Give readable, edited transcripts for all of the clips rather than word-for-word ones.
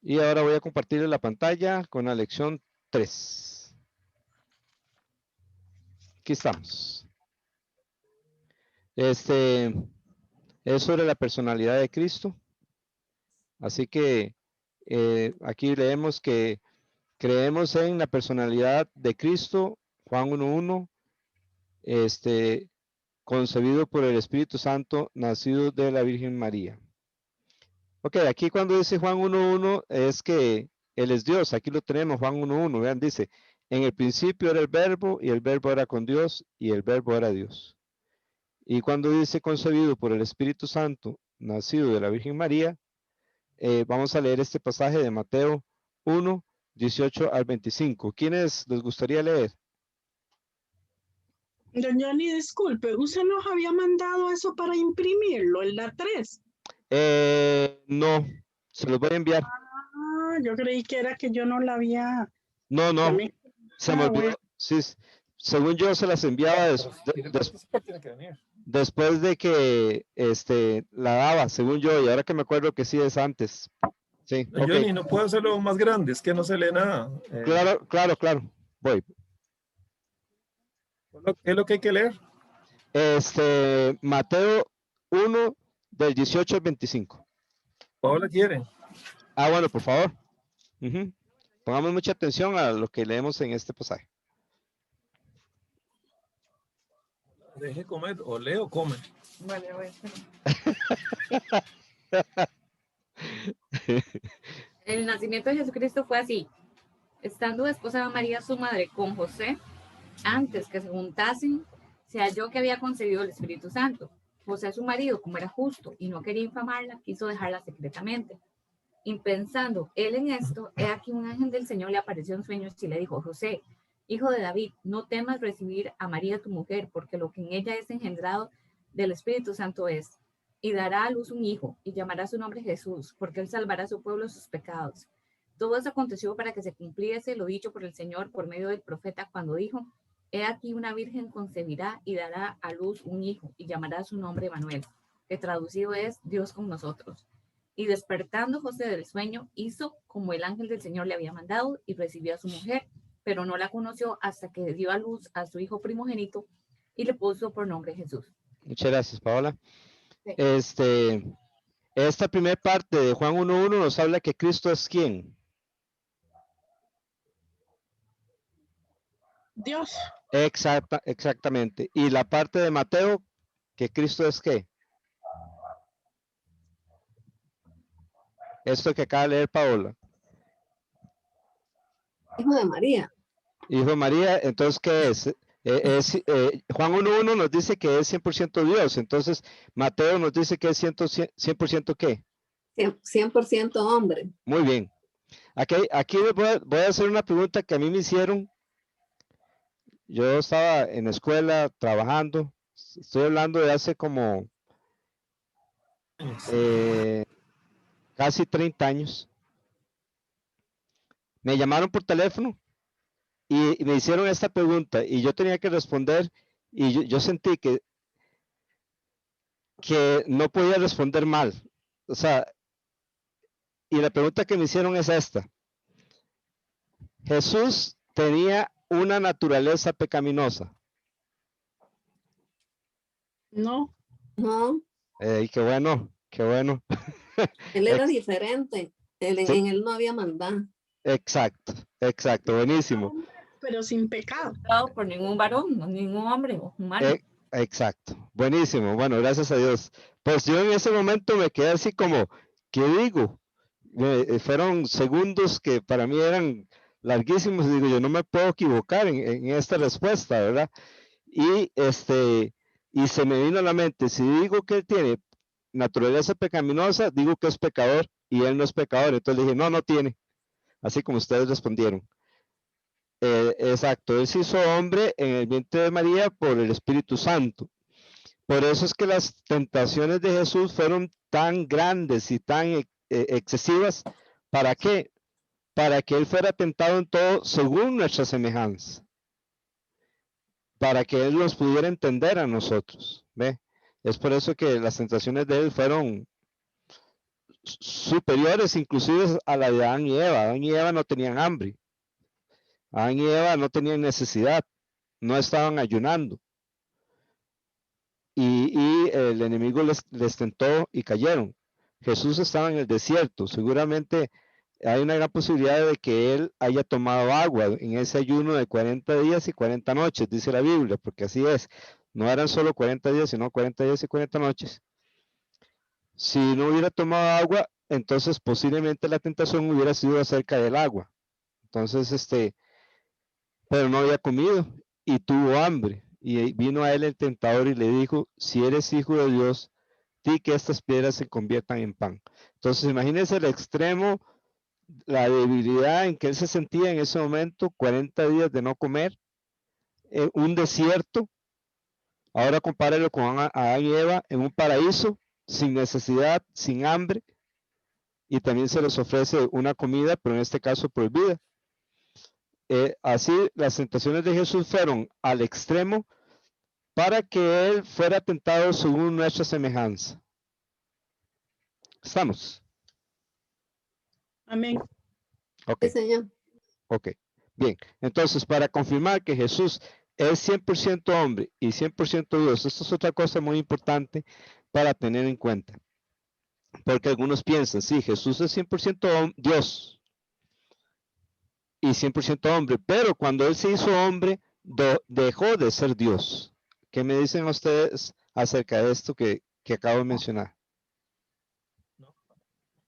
Y ahora voy a compartir la pantalla con la lección 3. Aquí estamos. Es sobre la personalidad de Cristo. Así que aquí leemos que creemos en la personalidad de Cristo, Juan 1:1, concebido por el Espíritu Santo, nacido de la Virgen María. Ok, aquí cuando dice Juan 1:1 es que Él es Dios. Aquí lo tenemos, Juan 1:1. Vean, dice, en el principio era el verbo y el verbo era con Dios y el verbo era Dios. Y cuando dice concebido por el Espíritu Santo, nacido de la Virgen María, vamos a leer este pasaje de Mateo 1:18 al 25. ¿Quiénes les gustaría leer? Don Johnny, disculpe, ¿usted nos había mandado eso para imprimirlo en la 3? No, se los voy a enviar. Ah, yo creí que era que yo no la había... No, se me olvidó. Bueno. Sí, según yo se las enviaba después de que la daba, según yo, y ahora que me acuerdo que sí es antes. Sí, ok. Johnny, no puedo hacerlo más grande, es que no se lee nada. Claro. Voy. ¿Qué es lo que hay que leer? Mateo 1 del 18 al 25. Paola quiere. Bueno, por favor. Pongamos mucha atención a lo que leemos en este pasaje. Deje comer, o leo o come. Vale, voy. El nacimiento de Jesucristo fue así. Estando desposada María, su madre, con José, antes que se juntasen, se halló que había concebido el Espíritu Santo. José, su marido, como era justo y no quería infamarla, quiso dejarla secretamente. Y pensando él en esto, he aquí un ángel del Señor le apareció en sueños y le dijo: José, hijo de David, no temas recibir a María tu mujer, porque lo que en ella es engendrado del Espíritu Santo es. Y dará a luz un hijo, y llamará su nombre Jesús, porque él salvará a su pueblo de sus pecados. Todo eso aconteció para que se cumpliese lo dicho por el Señor por medio del profeta, cuando dijo: he aquí una virgen concebirá y dará a luz un hijo, y llamará su nombre Manuel, que traducido es Dios con nosotros. Y despertando José del sueño, hizo como el ángel del Señor le había mandado y recibió a su mujer, pero no la conoció hasta que dio a luz a su hijo primogénito y le puso por nombre Jesús. Muchas gracias, Paola. Sí. Esta primera parte de Juan 1:1 nos habla que Cristo es ¿quién? Dios. Exactamente. Y la parte de Mateo, que Cristo es ¿qué? Esto que acaba de leer Paola. Hijo de María. Hijo de María, entonces, ¿qué es? Juan 1:1 nos dice que es 100% Dios, entonces Mateo nos dice que es 100% ¿qué? 100% hombre. Muy bien. Aquí voy a hacer una pregunta que a mí me hicieron. Yo estaba en la escuela trabajando, estoy hablando de hace como casi 30 años. Me llamaron por teléfono y me hicieron esta pregunta y yo tenía que responder y yo sentí que no podía responder mal. O sea, y la pregunta que me hicieron es esta. Jesús tenía una naturaleza pecaminosa. No. No. Qué bueno, qué bueno. Él era diferente. En él no había maldad. Exacto, buenísimo. Pero sin pecado. Por ningún varón, ningún hombre humano. Exacto, buenísimo. Bueno, gracias a Dios. Pues yo en ese momento me quedé así como, ¿qué digo? Fueron segundos que para mí eran larguísimos. Digo, yo no me puedo equivocar en esta respuesta, ¿verdad? Y se me vino a la mente, si digo que él tiene naturaleza pecaminosa, digo que es pecador y él no es pecador. Entonces dije, no tiene. Así como ustedes respondieron. Exacto, él se hizo hombre en el vientre de María por el Espíritu Santo. Por eso es que las tentaciones de Jesús fueron tan grandes y tan excesivas. ¿Para qué? Para que él fuera tentado en todo según nuestra semejanza. Para que él nos pudiera entender a nosotros. ¿Ve? Es por eso que las tentaciones de él fueron superiores inclusive a la de Adán y Eva. Adán y Eva no tenían hambre. Adán y Eva no tenían necesidad, no estaban ayunando. Y el enemigo les tentó y cayeron. Jesús estaba en el desierto. Seguramente hay una gran posibilidad de que él haya tomado agua en ese ayuno de 40 días y 40 noches, dice la Biblia, porque así es. No eran solo 40 días, sino 40 días y 40 noches. Si no hubiera tomado agua, entonces posiblemente la tentación hubiera sido acerca del agua. Entonces, pero no había comido y tuvo hambre. Y vino a él el tentador y le dijo, si eres hijo de Dios, di que estas piedras se conviertan en pan. Entonces, imagínense el extremo, la debilidad en que él se sentía en ese momento, 40 días de no comer, un desierto. Ahora compárelo con Adán y Eva en un paraíso, sin necesidad, sin hambre, y también se les ofrece una comida, pero en este caso prohibida. Así las tentaciones de Jesús fueron al extremo para que él fuera tentado según nuestra semejanza. ¿Estamos? Amén. Ok, Sí, Señor. ok. Bien, entonces para confirmar que Jesús es 100% hombre y 100% Dios, esto es otra cosa muy importante para tener en cuenta. Porque algunos piensan, sí, Jesús es 100% Dios y 100% hombre, pero cuando él se hizo hombre, dejó de ser Dios. ¿Qué me dicen ustedes acerca de esto que acabo de mencionar?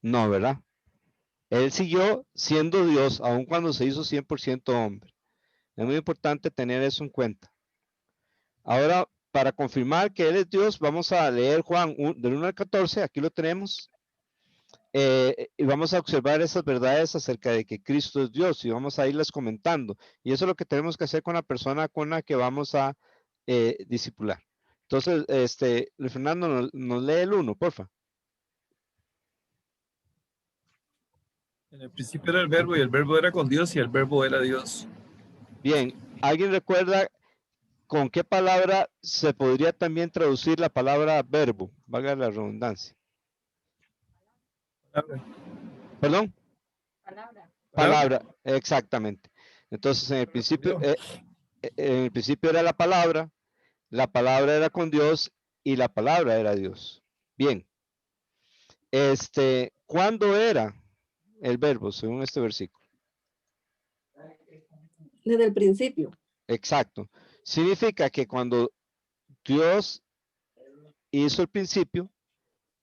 No, ¿verdad? Él siguió siendo Dios, aun cuando se hizo 100% hombre. Es muy importante tener eso en cuenta. Ahora, para confirmar que Él es Dios, vamos a leer Juan del 1 al 14, aquí lo tenemos. Y vamos a observar esas verdades acerca de que Cristo es Dios y vamos a irlas comentando. Y eso es lo que tenemos que hacer con la persona con la que vamos a discipular. Entonces, Luis Fernando, nos lee el 1, porfa. En el principio era el verbo y el verbo era con Dios y el verbo era Dios. Bien, ¿alguien recuerda con qué palabra se podría también traducir la palabra verbo? Valga la redundancia. ¿Perdón? Palabra, exactamente. Entonces, en el principio era la palabra era con Dios y la palabra era Dios. Bien. ¿Cuándo era el verbo según este versículo? Desde el principio. Exacto. Significa que cuando Dios hizo el principio,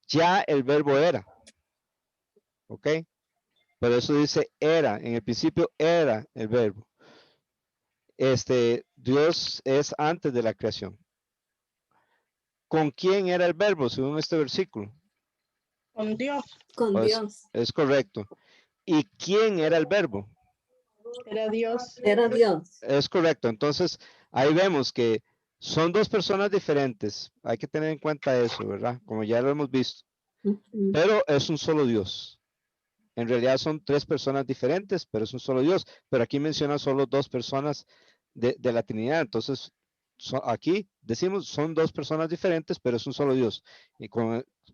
ya el verbo era. ¿Ok? Por eso dice era, en el principio era el verbo. Dios es antes de la creación. ¿Con quién era el verbo según este versículo? Con Dios. Con Pues, Dios. es correcto. ¿Y quién era el verbo? Era Dios. Era Dios. Es correcto. Entonces, ahí vemos que son dos personas diferentes. Hay que tener en cuenta eso, ¿verdad? Como ya lo hemos visto. Ujú. Pero es un solo Dios. En realidad son tres personas diferentes, pero es un solo Dios. Pero aquí menciona solo dos personas de la Trinidad. Entonces, aquí decimos son dos personas diferentes, pero es un solo Dios. Y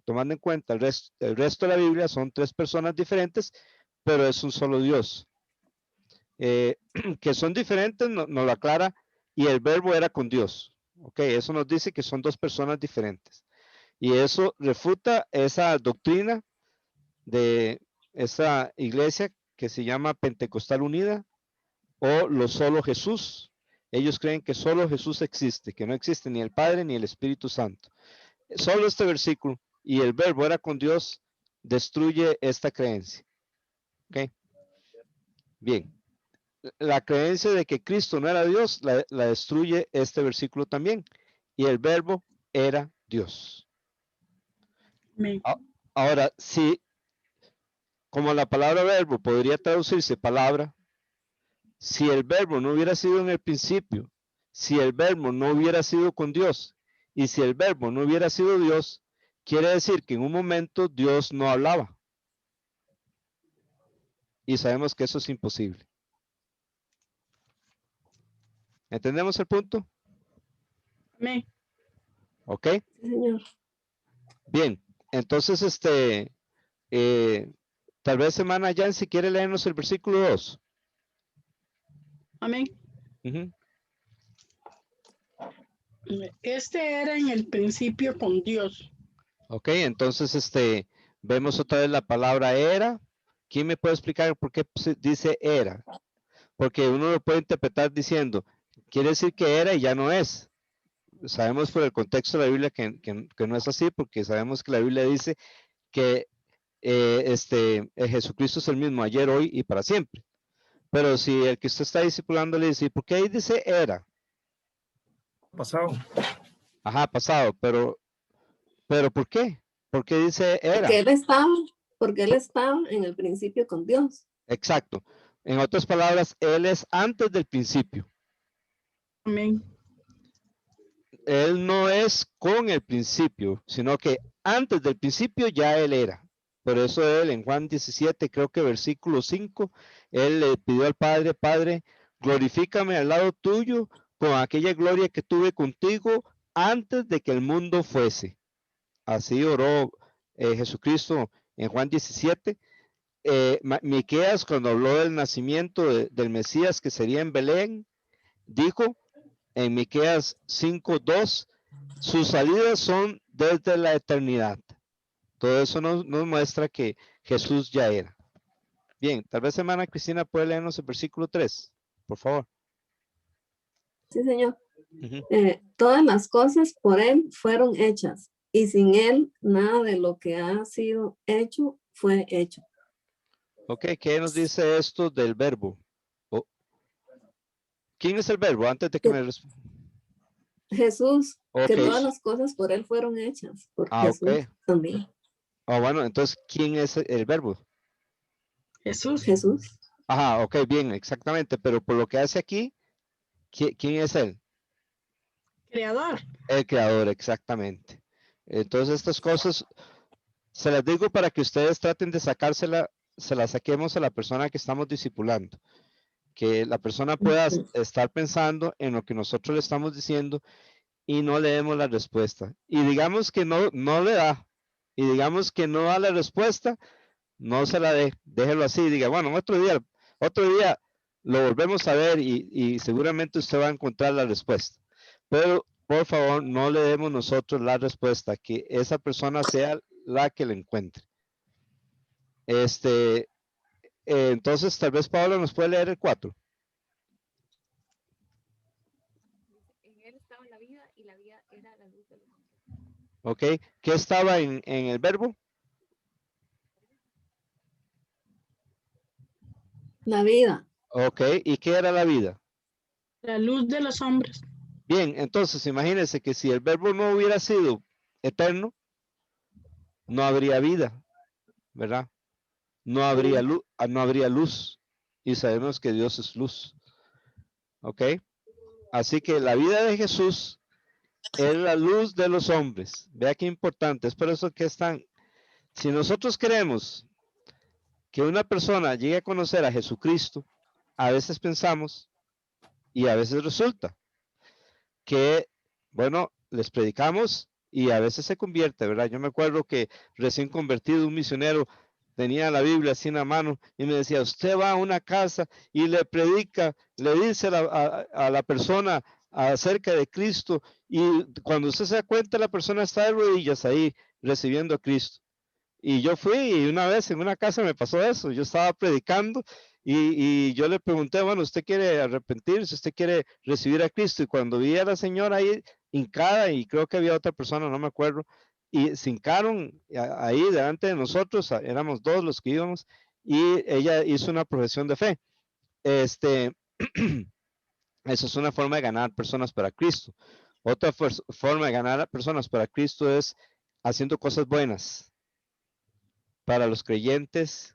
tomando en cuenta el resto de la Biblia, son tres personas diferentes, pero es un solo Dios. Que son diferentes, nos lo aclara, y el verbo era con Dios. Ok, eso nos dice que son dos personas diferentes. Y eso refuta esa doctrina de esa iglesia que se llama Pentecostal Unida o lo solo Jesús. Ellos creen que solo Jesús existe, que no existe ni el Padre ni el Espíritu Santo. Solo este versículo y el verbo era con Dios destruye esta creencia. Ok, bien. La creencia de que Cristo no era Dios la destruye este versículo también. Y el verbo era Dios. Amén. Ahora, si como la palabra verbo podría traducirse palabra, si el verbo no hubiera sido en el principio, si el verbo no hubiera sido con Dios y si el verbo no hubiera sido Dios, quiere decir que en un momento Dios no hablaba. Y sabemos que eso es imposible. ¿Entendemos el punto? Amén. ¿Ok? Sí, Señor. Bien, entonces Tal vez hermana Jan, si quiere leernos el versículo 2. Amén. Ujú. Este era en el principio con Dios. Ok, entonces vemos otra vez la palabra era. ¿Quién me puede explicar por qué dice era? Porque uno lo puede interpretar diciendo, quiere decir que era y ya no es. Sabemos por el contexto de la Biblia que no es así, porque sabemos que la Biblia dice que Jesucristo es el mismo ayer, hoy y para siempre. Pero si el que usted está discipulando le dice, ¿por qué ahí dice era? Pasado. Ajá, pasado, pero ¿por qué? ¿Por qué dice era? Porque él estaba en el principio con Dios. Exacto. En otras palabras, él es antes del principio. Amén. Él no es con el principio, sino que antes del principio ya él era. Por eso él en Juan 17, creo que versículo 5, él le pidió al Padre, Padre, glorifícame al lado tuyo con aquella gloria que tuve contigo antes de que el mundo fuese. Así oró Jesucristo en Juan 17. Miqueas, cuando habló del nacimiento del Mesías que sería en Belén, dijo en Miqueas 5:2, sus salidas son desde la eternidad. Todo eso nos muestra que Jesús ya era. Bien, tal vez hermana Cristina puede leernos el versículo 3, por favor. Sí, Señor. Ujú. Todas las cosas por él fueron hechas, y sin él nada de lo que ha sido hecho fue hecho. Ok, ¿qué nos dice esto del verbo? Oh, ¿quién es el verbo? Antes de que me... Jesús, que Ok, todas las cosas por él fueron hechas, por ok. Jesús también. Bueno, entonces, ¿quién es el verbo? Jesús. Jesús, Ajá, ok, bien, exactamente, pero por lo que hace aquí, ¿quién es él? Creador. El creador, exactamente. Entonces, estas cosas se las digo para que ustedes traten de sacársela, se la saquemos a la persona que estamos discipulando, que la persona pueda estar pensando en lo que nosotros le estamos diciendo y no le demos la respuesta. Y digamos que no le da, y digamos que no da la respuesta, no se la dé, déjelo así, diga, bueno, otro día lo volvemos a ver y seguramente usted va a encontrar la respuesta. Pero por favor, no le demos nosotros la respuesta, que esa persona sea la que la encuentre. Entonces, tal vez Pablo nos puede leer el 4. En él estaba la vida y la vida era la luz de los hombres. ¿Ok? ¿Qué estaba en el verbo? la vida. ¿Ok? ¿Y qué era la vida? La luz de los hombres. Bien, entonces imagínense que si el verbo no hubiera sido eterno, no habría vida, ¿verdad? No habría luz, no habría luz. Y sabemos que Dios es luz. ¿Ok? Así que la vida de Jesús es la luz de los hombres. Vea qué importante. Es por eso que están. Si nosotros queremos que una persona llegue a conocer a Jesucristo, a veces pensamos y a veces resulta que, bueno, les predicamos y a veces se convierte, ¿verdad? Yo me acuerdo que recién convertido un misionero tenía la Biblia así en la mano y me decía, usted va a una casa y le predica, le dice a la persona acerca de Cristo y cuando usted se da cuenta la persona está de rodillas ahí recibiendo a Cristo. Y yo fui y una vez en una casa me pasó eso, yo estaba predicando y yo le pregunté, bueno, ¿usted quiere arrepentirse? ¿Usted quiere recibir a Cristo? Y cuando vi a la señora ahí hincada y creo que había otra persona, no me acuerdo, y se hincaron ahí delante de nosotros, éramos dos los que íbamos, y ella hizo una profesión de fe. Este, eso es una forma de ganar personas para Cristo. Otra forma de ganar a personas para Cristo es haciendo cosas buenas para los creyentes,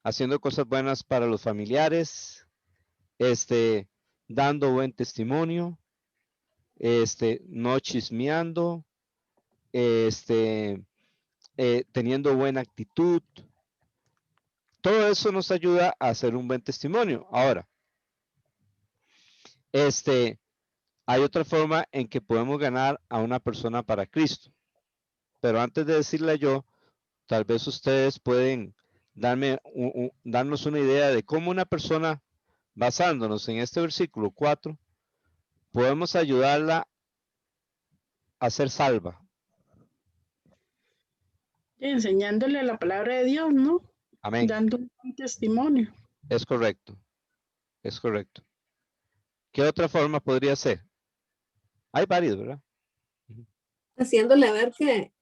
haciendo cosas buenas para los familiares, dando buen testimonio, no chismeando, este, teniendo buena actitud. Todo eso nos ayuda a hacer un buen testimonio. Ahora, hay otra forma en que podemos ganar a una persona para Cristo. Pero antes de decirle yo, tal vez ustedes pueden darnos una idea de cómo una persona, basándonos en este versículo 4, podemos ayudarla a ser salva. Enseñándole la palabra de Dios, ¿no? Amén. Dando un testimonio. Es correcto. Es correcto. ¿Qué otra forma podría ser? Hay varios, ¿verdad? Haciéndole ver que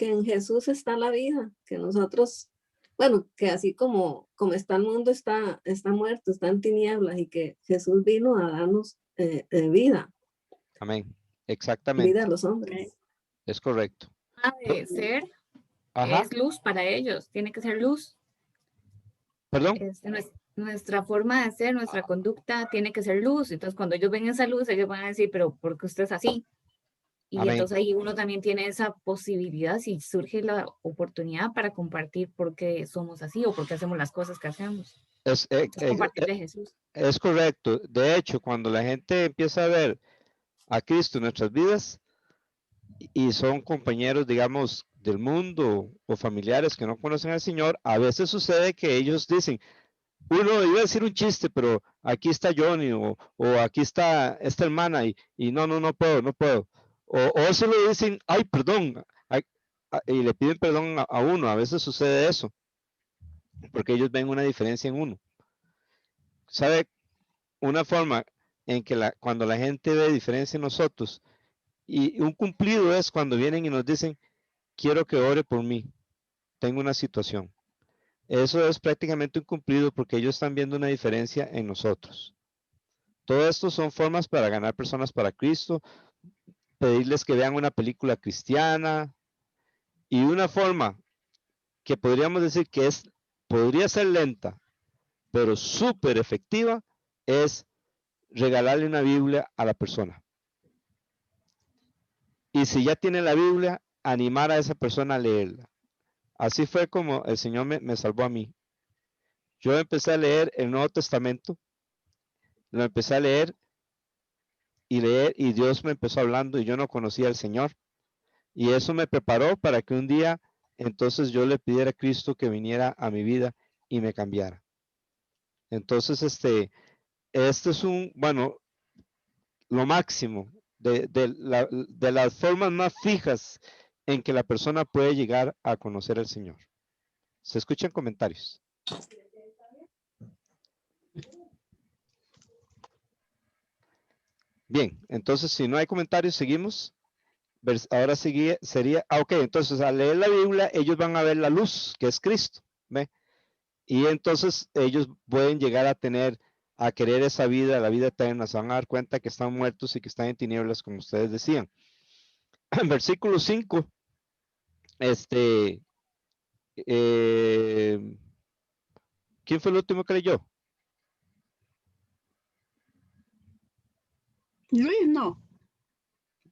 en Jesús está la vida, que nosotros, bueno, que así como está el mundo, está muerto, está en tinieblas, y que Jesús vino a darnos vida, Amén. vida Exactamente. a los hombres. Es correcto. De ser Ajá. es luz para ellos, tiene que ser luz. Perdón. Nuestra forma de ser, nuestra conducta tiene que ser luz. Entonces, cuando ellos ven esa luz, ellos van a decir, pero ¿por qué usted es así? Y Amén. entonces ahí uno también tiene esa posibilidad, si surge la oportunidad, para compartir por qué somos así o por qué hacemos las cosas que hacemos. Es Compartir de Jesús. Es correcto. De hecho, cuando la gente empieza a ver a Cristo en nuestras vidas y son compañeros, digamos, del mundo o familiares que no conocen al Señor, a veces sucede que ellos dicen, uno iba a decir un chiste, pero aquí está Johnny o aquí está esta hermana y no puedo. O se lo dicen, ay, perdón, y le piden perdón a uno. A veces sucede eso, porque ellos ven una diferencia en uno. ¿Sabe? Una forma en que cuando la gente ve diferencia en nosotros, y un cumplido es cuando vienen y nos dicen, quiero que ore por mí, tengo una situación. Eso es prácticamente un cumplido porque ellos están viendo una diferencia en nosotros. Todo esto son formas para ganar personas para Cristo, pedirles que vean una película cristiana, y una forma que podríamos decir que podría ser lenta, pero súper efectiva, es regalarle una Biblia a la persona. Y si ya tiene la Biblia, animar a esa persona a leerla. Así fue como el Señor me salvó a mí. Yo empecé a leer el Nuevo Testamento, lo empecé a leer, y Dios me empezó hablando y yo no conocía al Señor. Y eso me preparó para que un día entonces yo le pidiera a Cristo que viniera a mi vida y me cambiara. Entonces, este es lo máximo de las formas más fijas en que la persona puede llegar a conocer al Señor. ¿Se escuchan comentarios? Bien, entonces si no hay comentarios, seguimos. Ahora sería, ok, entonces al leer la Biblia, ellos van a ver la luz, que es Cristo, ¿ve? Y entonces ellos pueden llegar a querer esa vida, la vida eterna, se van a dar cuenta que están muertos y que están en tinieblas, como ustedes decían. En versículo 5, ¿quién fue el último que leyó? Luis, no.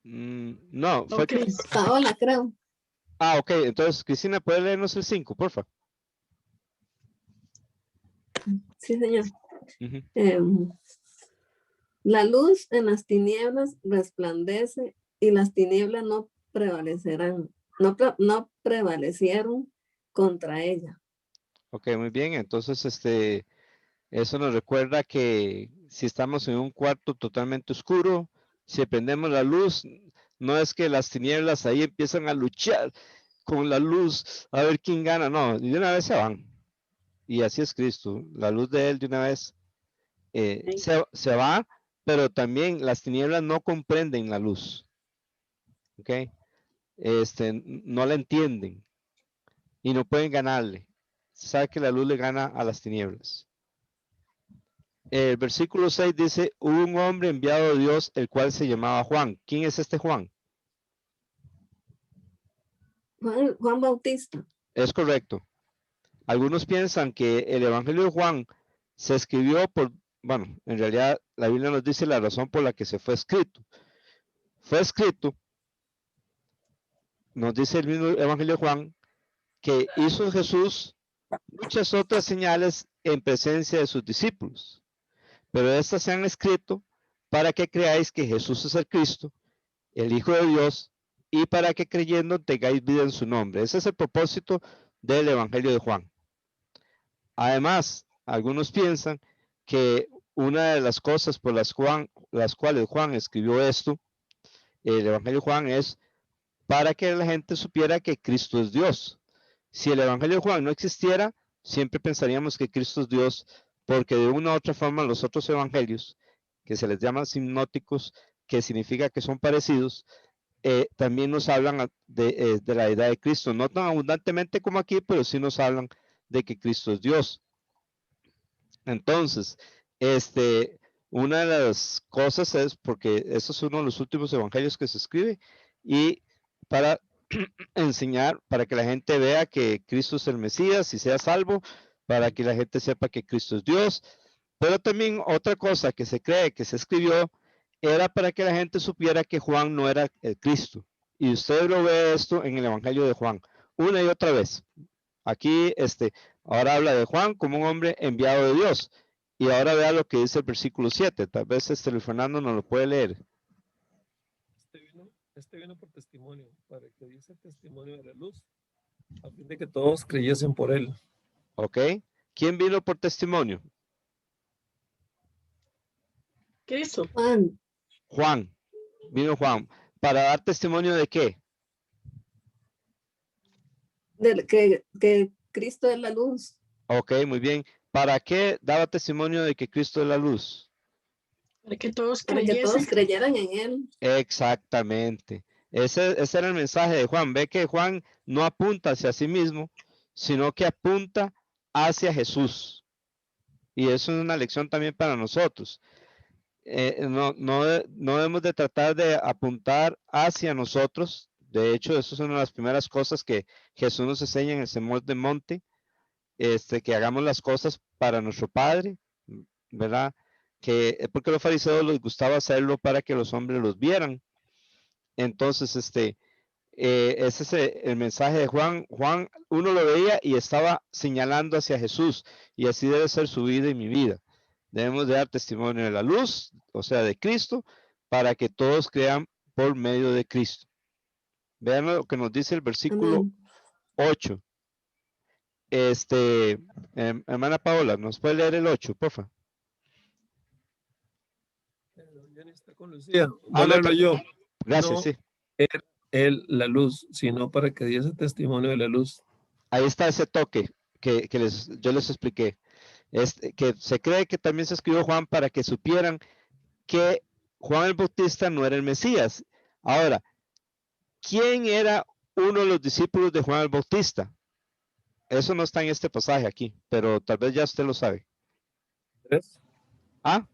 No, O fue Cris. Paola, creo. ok, entonces Cristina, ¿puede leernos el 5, porfa? Sí, señor. Ujú. La luz en las tinieblas resplandece y las tinieblas no prevalecerán, no prevalecieron contra ella. Ok, muy bien, entonces eso nos recuerda que si estamos en un cuarto totalmente oscuro, si prendemos la luz, no es que las tinieblas ahí empiezan a luchar con la luz a ver quién gana, no, de una vez se van. Y así es Cristo, la luz de Él de una vez se va, pero también las tinieblas no comprenden la luz. ¿Ok? No la entienden y no pueden ganarle. Se sabe que la luz le gana a las tinieblas. El versículo 6 dice, hubo un hombre enviado de Dios, el cual se llamaba Juan. ¿Quién es este Juan? Juan Bautista. Es correcto. Algunos piensan que el Evangelio de Juan se escribió bueno, en realidad la Biblia nos dice la razón por la que se fue escrito. Fue escrito, nos dice el mismo Evangelio de Juan, que hizo Jesús muchas otras señales en presencia de sus discípulos. Pero estas se han escrito para que creáis que Jesús es el Cristo, el Hijo de Dios, y para que creyendo tengáis vida en su nombre. Ese es el propósito del Evangelio de Juan. Además, algunos piensan que una de las cosas por las cuales Juan escribió esto, el Evangelio de Juan, es para que la gente supiera que Cristo es Dios. Si el Evangelio de Juan no existiera, siempre pensaríamos que Cristo es Dios, porque de una u otra forma los otros evangelios, que se les llama sinópticos, que significa que son parecidos, también nos hablan de la deidad de Cristo, no tan abundantemente como aquí, pero sí nos hablan de que Cristo es Dios. Entonces, una de las cosas es, porque eso es uno de los últimos evangelios que se escribe, y para enseñar, para que la gente vea que Cristo es el Mesías y sea salvo, para que la gente sepa que Cristo es Dios. Pero también otra cosa que se cree que se escribió era para que la gente supiera que Juan no era el Cristo. Y usted lo ve esto en el Evangelio de Juan, una y otra vez. Aquí, ahora habla de Juan como un hombre enviado de Dios. Y ahora vea lo que dice el versículo 7. Tal vez Luis Fernando nos lo puede leer. Este vino por testimonio, para que diese testimonio de la luz, a fin de que todos creyesen por él. ¿Ok? ¿Quién vino por testimonio? Cristo. Juan, Juan. Vino Juan. ¿Para dar testimonio de qué? que Cristo es la luz. Ok, muy bien. ¿Para qué daba testimonio de que Cristo es la luz? Para que todos Para que todos creyesen. creyeran en él. Exactamente. Ese era el mensaje de Juan. Ve que Juan no apunta hacia sí mismo, sino que apunta hacia Jesús. Y eso es una lección también para nosotros. No debemos de tratar de apuntar hacia nosotros. De hecho, eso es una de las primeras cosas que Jesús nos enseña en el Sermón del Monte, que hagamos las cosas para nuestro Padre, ¿verdad? Porque a los fariseos les gustaba hacerlo para que los hombres los vieran. Entonces, ese es el mensaje de Juan. Juan, uno lo veía y estaba señalando hacia Jesús, y así debe ser su vida y mi vida. Debemos de dar testimonio de la luz, o sea, de Cristo, para que todos crean por medio de Cristo. Vean lo que nos dice el versículo Amén. 8. Hermana Paola, ¿nos puede leer el 8, porfa? Ya ni está con Lucía. Voy a no, leerlo yo. Gracias, No sí. era él la luz, sino para que diese testimonio de la luz. Ahí está ese toque que yo les expliqué. Que se cree que también se escribió Juan para que supieran que Juan el Bautista no era el Mesías. Ahora, ¿quién era uno de los discípulos de Juan el Bautista? Eso no está en este pasaje aquí, pero tal vez ya usted lo sabe. ¿Andrés? ¿Ah?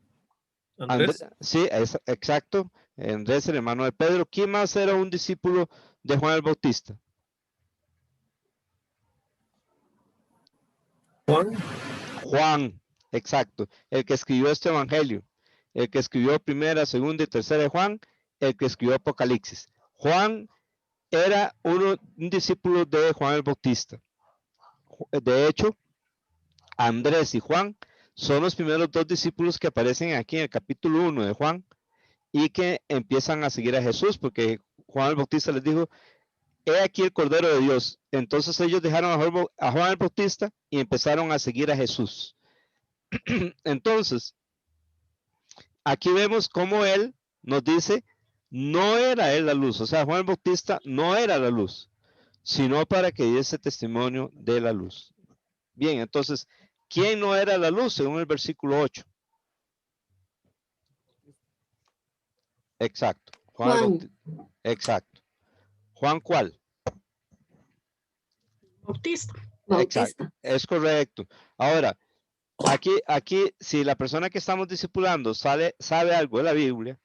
¿Andrés? Sí, exacto. Andrés, el hermano de Pedro. ¿Quién más era un discípulo de Juan el Bautista? Juan. Juan, exacto. El que escribió este evangelio. El que escribió primera, segunda y tercera de Juan. El que escribió Apocalipsis. Juan era un discípulo de Juan el Bautista. De hecho, Andrés y Juan son los primeros dos discípulos que aparecen aquí en el capítulo 1 de Juan y que empiezan a seguir a Jesús, porque Juan el Bautista les dijo: he aquí el Cordero de Dios. Entonces ellos dejaron a Juan el Bautista y empezaron a seguir a Jesús. Entonces, aquí vemos cómo él nos dice, no era él la luz, o sea, Juan el Bautista no era la luz, sino para que diese testimonio de la luz. Bien, entonces, ¿quién no era la luz según el versículo 8? Exacto. Juan. Exacto. ¿Juan cuál? Bautista. Bautista. Exacto. Es correcto. Ahora, aquí, si la persona que estamos discipulando sabe algo de la Biblia,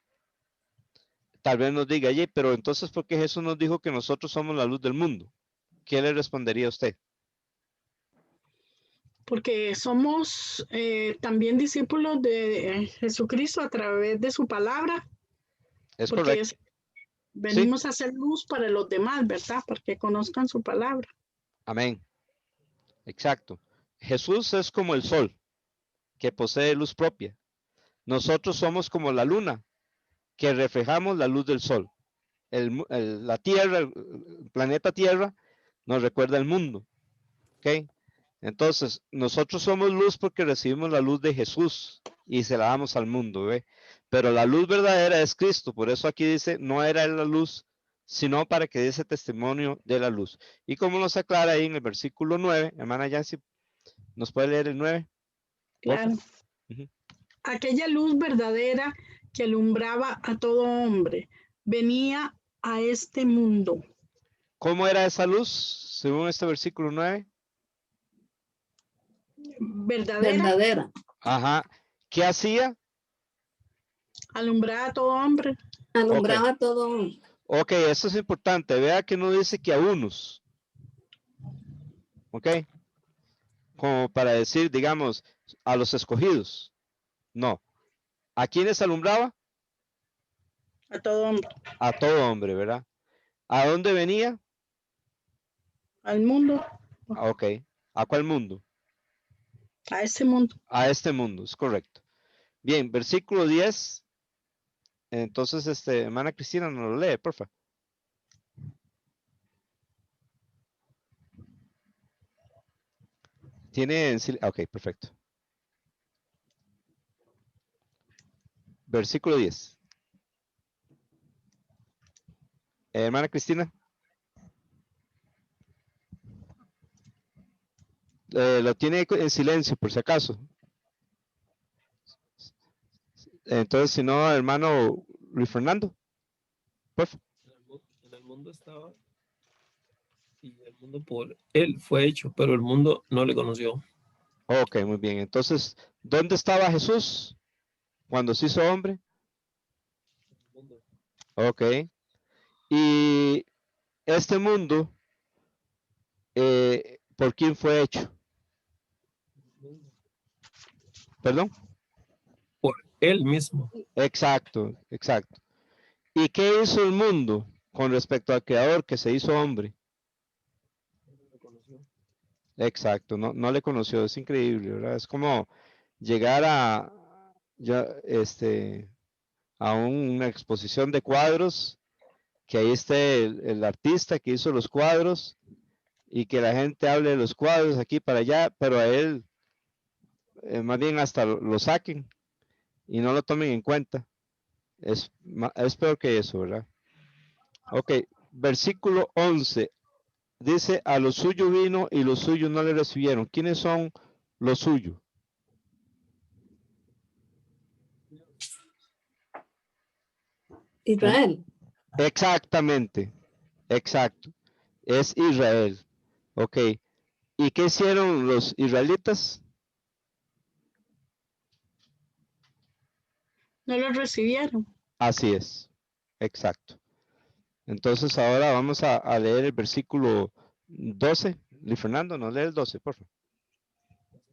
tal vez nos diga, oye, pero entonces, ¿por qué Jesús nos dijo que nosotros somos la luz del mundo? ¿Qué le respondería a usted? Porque somos también discípulos de Jesucristo a través de su palabra. Es porque correcto. venimos a hacer luz para los demás, ¿verdad? Para que conozcan su palabra. Amén. Exacto. Jesús es como el sol, que posee luz propia. Nosotros somos como la luna, que reflejamos la luz del sol. La Tierra, el planeta Tierra, nos recuerda el mundo. ¿Ok? Entonces, nosotros somos luz porque recibimos la luz de Jesús y se la damos al mundo, ¿ve? Pero la luz verdadera es Cristo, por eso aquí dice, no era él la luz, sino para que diese testimonio de la luz. Y como nos aclara ahí en el versículo 9, hermana Yancy, ¿nos puede leer el 9? Claro. Ujú. Aquella luz verdadera que alumbraba a todo hombre venía a este mundo. ¿Cómo era esa luz, según este versículo 9? Verdadera, Verdadera. Ajá. ¿Qué hacía? alumbraba a todo hombre. Alumbraba a todo hombre. Ok, eso es importante. Vea que no dice que a unos. Ok. Como para decir, digamos, a los escogidos. No. ¿A quiénes alumbraba? A todo hombre. A todo hombre, ¿verdad? ¿A dónde venía? Al mundo, Ah, ok. ¿A cuál mundo? a ese mundo. A este mundo, es correcto. Bien, versículo 10. Entonces, hermana Cristina, nos lo lee, por favor. Ok, perfecto. Versículo 10. Hermana Cristina. Lo tiene en silencio, por si acaso. Entonces, si no, hermano Luis Fernando. Por favor. En el mundo estaba y el mundo por él fue hecho, pero el mundo no le conoció. Ok, muy bien. Entonces, ¿dónde estaba Jesús cuando se hizo hombre? El mundo, Ok. Y este mundo, ¿por quién fue hecho? el mundo, ¿Perdón? por él mismo. Exacto, exacto. ¿Y qué hizo el mundo con respecto al creador que se hizo hombre? No le conoció. Exacto, no le conoció, es increíble, ¿verdad? Es como llegar a, ya, a una exposición de cuadros, que ahí esté el artista que hizo los cuadros y que la gente hable de los cuadros aquí para allá, pero a él más bien hasta lo saquen y no lo tomen en cuenta. Es peor que eso, ¿verdad? Ok, versículo 11 dice, a lo suyo vino y los suyos no le recibieron. ¿Quiénes son los suyos? Israel. Exactamente, exacto. Es Israel. Ok. ¿Y qué hicieron los israelitas? No lo recibieron. Así es. Exacto. Entonces ahora vamos a leer el versículo 12. Luis Fernando, nos lee el 12, por favor.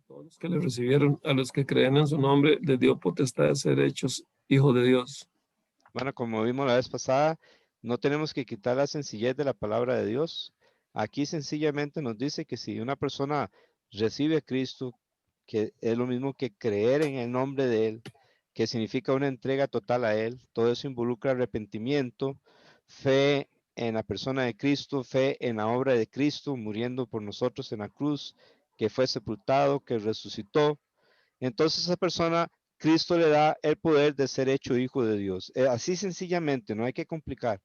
Todos los que le recibieron, a los que creen en su nombre, les dio potestad de ser hechos hijos de Dios. Bueno, como vimos la vez pasada, no tenemos que quitar la sencillez de la palabra de Dios. Aquí sencillamente nos dice que si una persona recibe a Cristo, que es lo mismo que creer en el nombre de Él, que significa una entrega total a Él, todo eso involucra arrepentimiento, fe en la persona de Cristo, fe en la obra de Cristo, muriendo por nosotros en la cruz, que fue sepultado, que resucitó. Entonces esa persona, Cristo le da el poder de ser hecho hijo de Dios. Así sencillamente, no hay que complicar.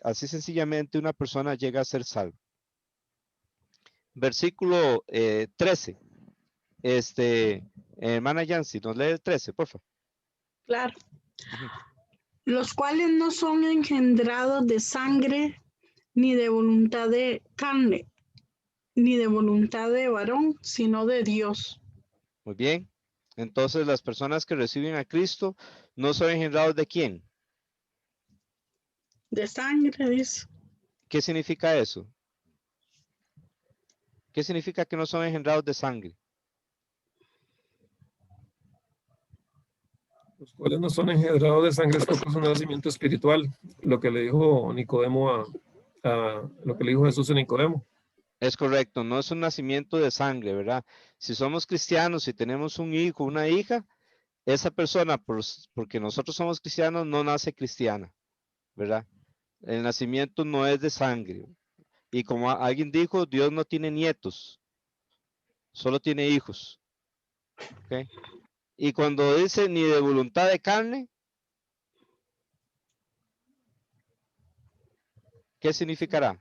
Así sencillamente una persona llega a ser salva. Versículo 13. Hermana Yancy, nos lee el 13, por favor. Claro. Ujú. Los cuales no son engendrados de sangre, ni de voluntad de carne, ni de voluntad de varón, sino de Dios. Muy bien. Entonces las personas que reciben a Cristo no son engendrados de quién. De sangre, dice. ¿Qué significa eso? ¿Qué significa que no son engendrados de sangre? Los cuales no son engendrados de sangre, es porque es un nacimiento espiritual. Lo que le dijo Nicodemo lo que le dijo Jesús a Nicodemo. Es correcto, no es un nacimiento de sangre, ¿verdad? Si somos cristianos, si tenemos un hijo, una hija, esa persona, porque nosotros somos cristianos, no nace cristiana, ¿verdad? El nacimiento no es de sangre. Y como alguien dijo, Dios no tiene nietos, solo tiene hijos. ¿Ok? Y cuando dice ni de voluntad de carne, ¿qué significará?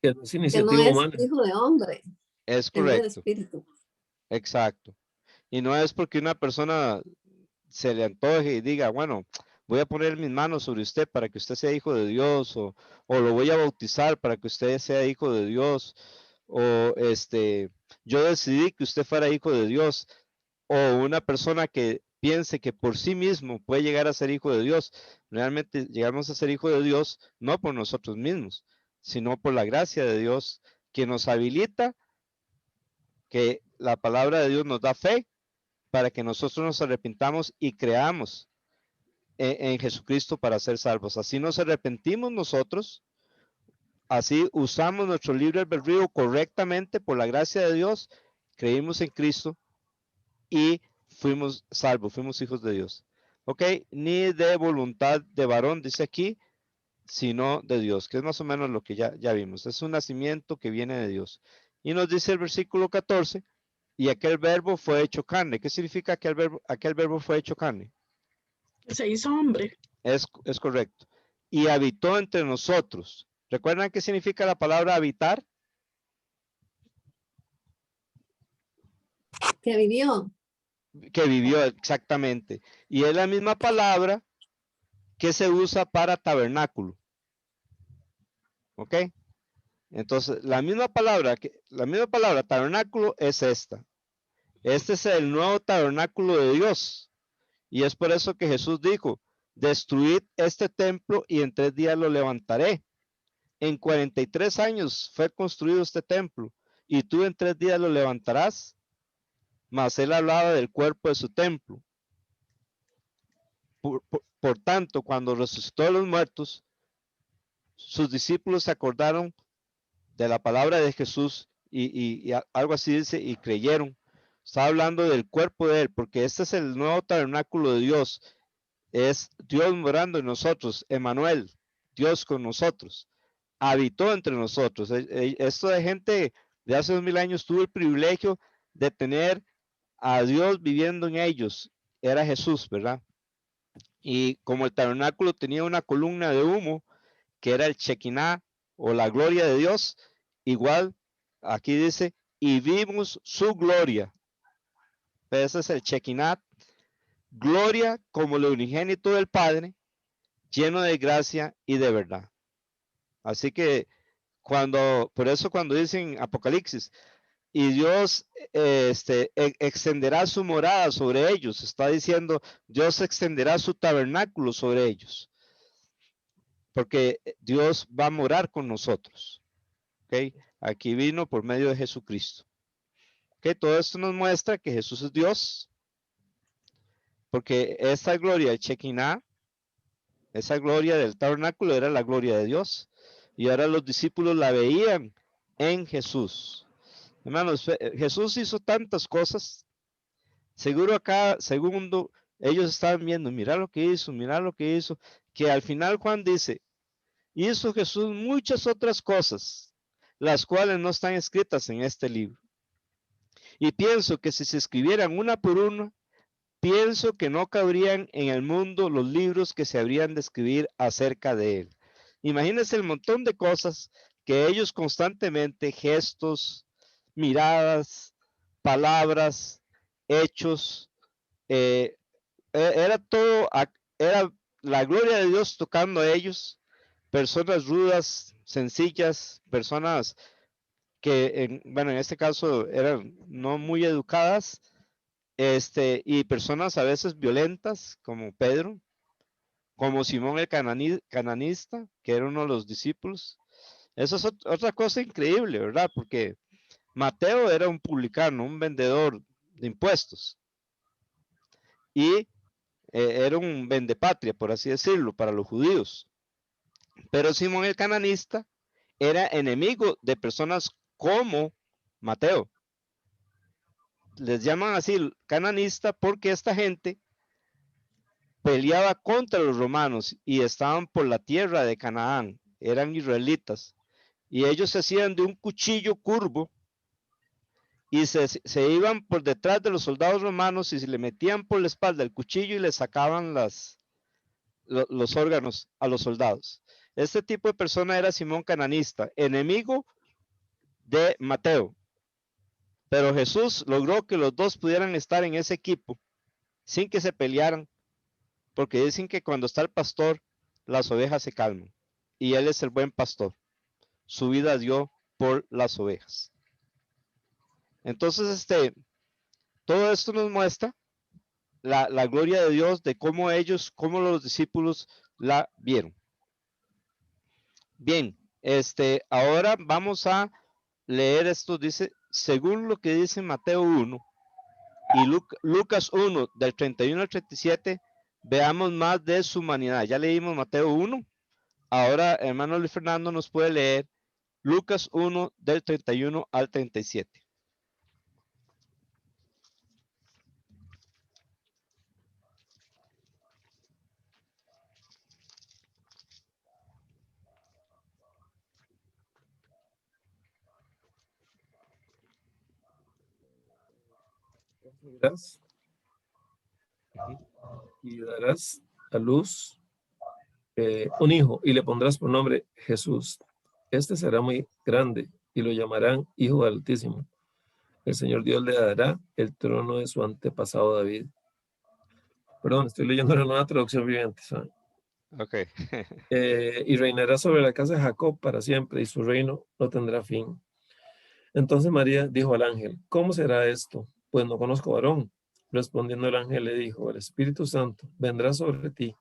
Que no es Que no iniciativa es humana. hijo de hombre, Es es del correcto, espíritu. exacto. Y no es porque una persona se le antoje y diga, bueno, voy a poner mis manos sobre usted para que usted sea hijo de Dios, o lo voy a bautizar para que usted sea hijo de Dios, o yo decidí que usted fuera hijo de Dios, o una persona que piense que por sí mismo puede llegar a ser hijo de Dios. Realmente llegamos a ser hijo de Dios no por nosotros mismos, sino por la gracia de Dios que nos habilita, que la palabra de Dios nos da fe para que nosotros nos arrepintamos y creamos en Jesucristo para ser salvos. Así nos arrepentimos nosotros, así usamos nuestro libre albedrío correctamente por la gracia de Dios, creímos en Cristo y fuimos salvos, fuimos hijos de Dios. Ok, ni de voluntad de varón, dice aquí, sino de Dios, que es más o menos lo que ya vimos. Es un nacimiento que viene de Dios. Y nos dice el versículo 14, y aquel verbo fue hecho carne. ¿Qué significa que aquel verbo fue hecho carne? Se hizo hombre. Es correcto. Y habitó entre nosotros. ¿Recuerdan qué significa la palabra habitar? Que vivió. Que vivió exactamente. Y es la misma palabra que se usa para tabernáculo. ¿Ok? Entonces, la misma palabra tabernáculo es esta. Este es el nuevo tabernáculo de Dios. Y es por eso que Jesús dijo, destruid este templo y en 3 días lo levantaré. En 43 años fue construido este templo y tú en 3 días lo levantarás. Mas él hablaba del cuerpo de su templo. Por tanto, cuando resucitó de los muertos, sus discípulos se acordaron de la palabra de Jesús y algo así dice, y creyeron. Está hablando del cuerpo de él, porque este es el nuevo tabernáculo de Dios. Es Dios morando en nosotros, Emmanuel, Dios con nosotros. Habitó entre nosotros. Esto de gente de hace 2000 años tuvo el privilegio de tener a Dios viviendo en ellos. Era Jesús, ¿verdad? Y como el tabernáculo tenía una columna de humo, que era el Shekinah o la gloria de Dios, igual aquí dice, y vimos su gloria. Ese es el Shekinah, gloria como el unigénito del Padre, lleno de gracia y de verdad. Así que por eso cuando dicen Apocalipsis, y Dios extenderá su morada sobre ellos, está diciendo, Dios extenderá su tabernáculo sobre ellos, porque Dios va a morar con nosotros. ¿Ok? Aquí vino por medio de Jesucristo. ¿Ok? Todo esto nos muestra que Jesús es Dios, porque esta gloria de Shekinah, esa gloria del tabernáculo era la gloria de Dios, y ahora los discípulos la veían en Jesús. Hermanos, Jesús hizo tantas cosas. Seguro a cada segundo ellos estaban viendo, mira lo que hizo, que al final Juan dice, hizo Jesús muchas otras cosas, las cuales no están escritas en este libro. Y pienso que si se escribieran una por una, pienso que no cabrían en el mundo los libros que se habrían de escribir acerca de él. Imagínense el montón de cosas que ellos constantemente, gestos, miradas, palabras, hechos, era todo, era la gloria de Dios tocando a ellos, personas rudas, sencillas, personas que, bueno, en este caso eran no muy educadas, y personas a veces violentas, como Pedro, como Simón el cananista, que era uno de los discípulos. Eso es otra cosa increíble, ¿verdad? Porque Mateo era un publicano, un vendedor de impuestos, y era un vendepatria, por así decirlo, para los judíos. Pero Simón el cananista era enemigo de personas como Mateo. Les llaman así cananista porque esta gente peleaba contra los romanos y estaban por la tierra de Canaán, eran israelitas. y ellos se hacían de un cuchillo curvo y se iban por detrás de los soldados romanos y se le metían por la espalda el cuchillo y le sacaban los órganos a los soldados. Este tipo de persona era Simón Cananista, enemigo de Mateo. Pero Jesús logró que los dos pudieran estar en ese equipo sin que se pelearan, porque dicen que cuando está el pastor, las ovejas se calman. Y él es el buen pastor. Su vida dio por las ovejas. Entonces, todo esto nos muestra la gloria de Dios, de cómo los discípulos la vieron. Bien, ahora vamos a leer esto, dice, según lo que dice Mateo 1 y Lucas 1, del 31 al 37, veamos más de su humanidad. Ya leímos Mateo 1, ahora hermano Luis Fernando nos puede leer Lucas 1, del 31 al 37. Concebirás y darás a luz un hijo y le pondrás por nombre Jesús. Este será muy grande y lo llamarán Hijo del Altísimo. El Señor Dios le dará el trono de su antepasado David. Perdón, estoy leyendo la Nueva Traducción Viviente, ¿sabe? Ok. Y reinará sobre la casa de Jacob para siempre, y su reino no tendrá fin. Entonces María dijo al ángel, ¿cómo será esto? Pues no conozco varón. Respondiendo el ángel le dijo, el Espíritu Santo vendrá sobre ti,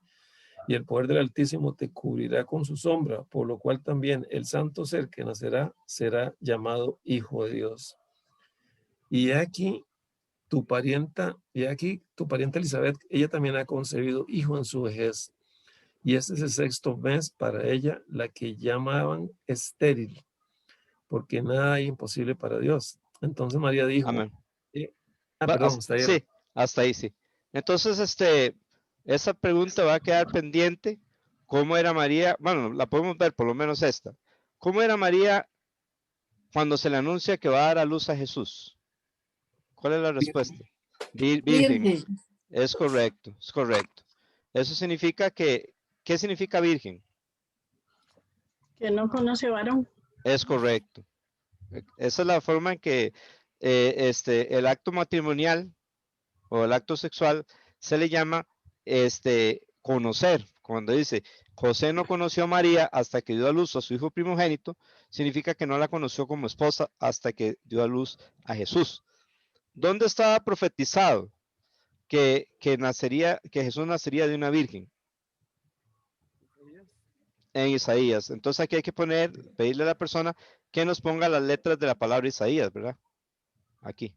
y el poder del Altísimo te cubrirá con su sombra, por lo cual también el santo ser que nacerá será llamado Hijo de Dios. Y aquí tu parienta Elizabeth, ella también ha concebido hijo en su vejez. Y este es el 6º mes para ella, la que llamaban estéril, porque nada hay imposible para Dios. Entonces María dijo, Amén. perdón, está ahí. Sí, hasta ahí sí. Entonces, esa pregunta va a quedar pendiente. ¿Cómo era María? Bueno, la podemos ver, por lo menos esta. ¿Cómo era María cuando se le anuncia que va a dar a luz a Jesús? ¿Cuál es la respuesta? Virgen. Virgen. Es correcto, es correcto. Eso significa ¿qué significa virgen? Que no conoce varón. Es correcto. Esa es la forma en que el acto matrimonial o el acto sexual se le llama conocer. Cuando dice José no conoció a María hasta que dio a luz a su hijo primogénito, significa que no la conoció como esposa hasta que dio a luz a Jesús. ¿Dónde estaba profetizado que Jesús nacería de una virgen? En Isaías. Entonces aquí hay que pedirle a la persona que nos ponga las letras de la palabra Isaías, ¿verdad? Aquí.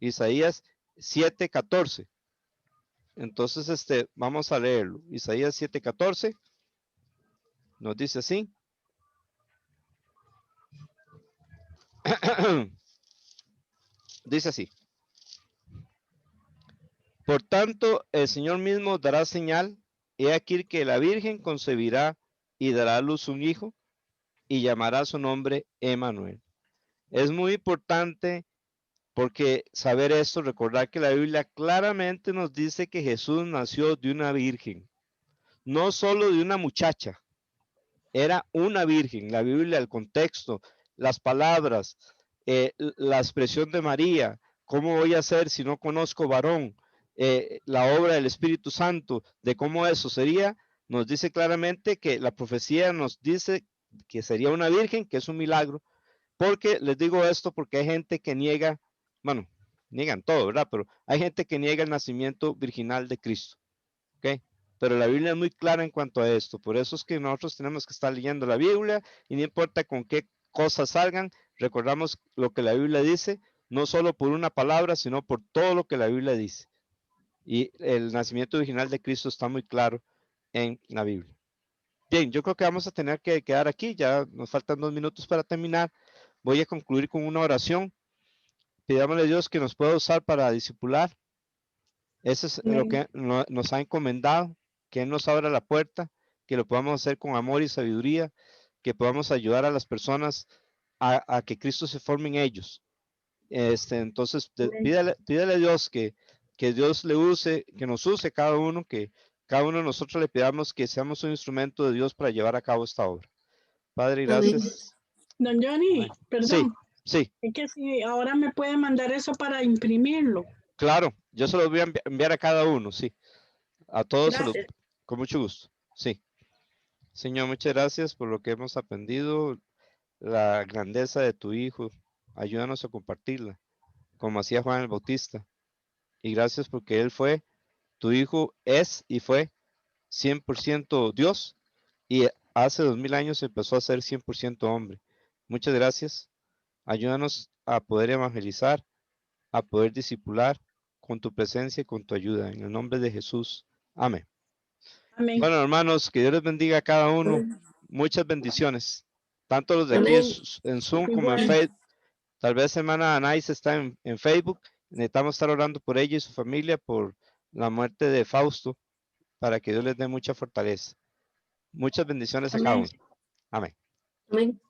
Isaías 7:14. Entonces, vamos a leerlo. Isaías 7:14 nos dice así. Dice así. Por tanto, el Señor mismo dará señal. He aquí que la Virgen concebirá y dará a luz un hijo y llamará su nombre Emmanuel. Es muy importante porque saber esto, recordar que la Biblia claramente nos dice que Jesús nació de una virgen, no solo de una muchacha, era una virgen. La Biblia, el contexto, las palabras, la expresión de María, ¿cómo voy a ser si no conozco varón? La obra del Espíritu Santo, de cómo eso sería, nos dice claramente que la profecía nos dice que sería una virgen, que es un milagro. Porque les digo esto porque hay gente que niega, bueno, niegan todo, ¿verdad? Pero hay gente que niega el nacimiento virginal de Cristo, ¿ok? Pero la Biblia es muy clara en cuanto a esto. Por eso es que nosotros tenemos que estar leyendo la Biblia y no importa con qué cosas salgan, recordamos lo que la Biblia dice, no solo por una palabra, sino por todo lo que la Biblia dice. Y el nacimiento virginal de Cristo está muy claro en la Biblia. Bien, yo creo que vamos a tener que quedar aquí, ya nos faltan 2 minutos para terminar. Voy a concluir con una oración. Pidámosle a Dios que nos pueda usar para discipular. Eso es lo que nos ha encomendado, que Él nos abra la puerta, que lo podamos hacer con amor y sabiduría. que podamos ayudar a las personas a que Cristo se forme en ellos. Entonces, pídale a Dios que Dios le use, que nos use cada uno, que cada uno de nosotros le pidamos que seamos un instrumento de Dios para llevar a cabo esta obra. Padre, Amén. gracias. Don Johnny, Amén. perdón. Sí, Es que si ahora me puede mandar eso para imprimirlo. claro, yo se los voy a enviar a cada uno, sí. A todos Gracias. con mucho gusto, sí. Señor, muchas gracias por lo que hemos aprendido, la grandeza de tu Hijo. Ayúdanos a compartirla, como hacía Juan el Bautista. Y gracias porque Él fue, tu Hijo es y fue 100% Dios, y hace 2000 años empezó a ser 100% hombre. Muchas gracias. Ayúdanos a poder evangelizar, a poder discipular con tu presencia y con tu ayuda. En el nombre de Jesús. Amén. Amén. Bueno, hermanos, que Dios les bendiga a cada uno. Amén. Muchas bendiciones. Tanto los de aquí Amén. en Zoom como en Igual. Facebook. Tal vez hermana Anais está en Facebook. Necesitamos estar orando por ella y su familia por la muerte de Fausto, para que Dios les dé mucha fortaleza. Muchas bendiciones a cada Amén. uno. Amén. Amén.